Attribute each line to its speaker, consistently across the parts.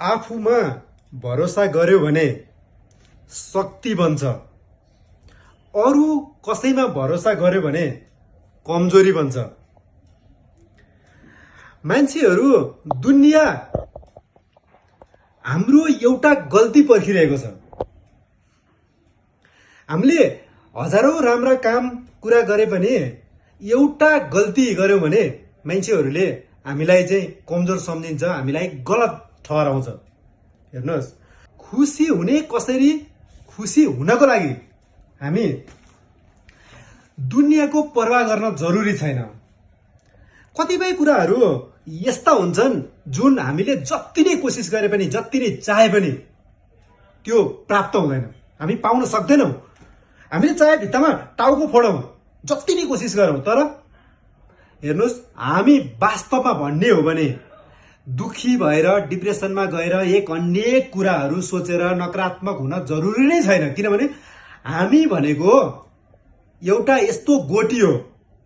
Speaker 1: आफूमा भरोसा गर्यो भने शक्ति बन्छ। अरू कसैमा भरोसा गर्यो भने कमजोरी बन्छ। मान्छेहरू दुनिया हाम्रो एउटा गल्ती पर्खिरहेको छ। हामीले हजारौं राम्रा काम कुरा गरे पनि एउटा गल्ती गर्यौं भने मान्छेहरूले हामीलाई चाहिँ कमजोर सम्झिन्छ, हामीलाई गलत ठहराउँछ। हेर्नुहोस्, खुसी हुने कसरी, खुसी हुनको लागि हामी दुनियाँको पर्वाह गर्न जरुरी छैन। कतिपय कुराहरू यस्ता हुन्छन् जुन हामीले जति नै कोसिस गरे पनि, जति नै चाहे पनि त्यो प्राप्त हुँदैन, हामी पाउन सक्दैनौं। हामीले चाहे भित्तामा टाउको फोडौं, जति नै कोसिस गरौं, तर हेर्नुहोस्, हामी वास्तवमा भन्ने हो भने दुखी भएर डिप्रेसनमा गएर एक अनेक कुराहरू सोचेर नकारात्मक हुन जरुरी नै छैन। किनभने हामी भनेको एउटा यस्तो गोटी हो,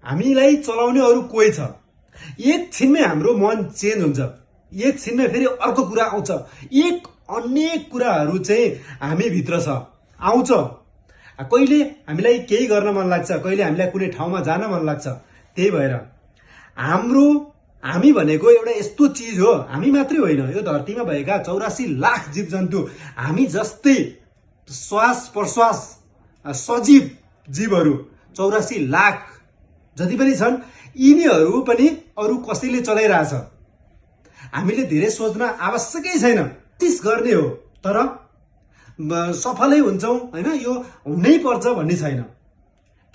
Speaker 1: हामीलाई चलाउने अरू कोही छ। एक छिनमै हाम्रो मन चेन्ज हुन्छ, एक छिनमै फेरि अर्को कुरा आउँछ, एक अनेक कुराहरू चाहिँ हामी भित्र छ, आउँछ। कहिले हामीलाई केही गर्न मन लाग्छ, कहिले हामीलाई कुनै ठाउँमा जान मन लाग्छ। त्यही भएर हामी भनेको एउटा यस्तो चीज हो, हामी मात्रै होइन, यो धरतीमा भएका 84 लाख जीवजन्तु हामी जस्तै श्वास प्रश्वास सजीव जीवहरू 84 लाख जति पनि छन्, यिनीहरू पनि अरू कसैले चलाइरहेछ। हामीले धेरै सोच्न आवश्यकै छैन, कोसिस गर्ने हो, तर सफलै हुन्छौं हैन, यो हुनै पर्छ भन्ने छैन।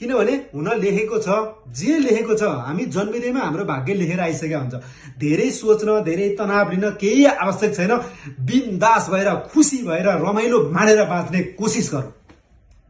Speaker 1: किनभने हुन लेखेको छ, जे लेखेको छ, हामी जन्मिँदैमा हाम्रो भाग्य लेखेर आइसकेका हुन्छ। धेरै सोच्न, धेरै तनाव लिन केही आवश्यक छैन। बिन्दास भएर, खुसी भएर, रमाइलो मानेर बाँच्ने कोसिस गरौँ।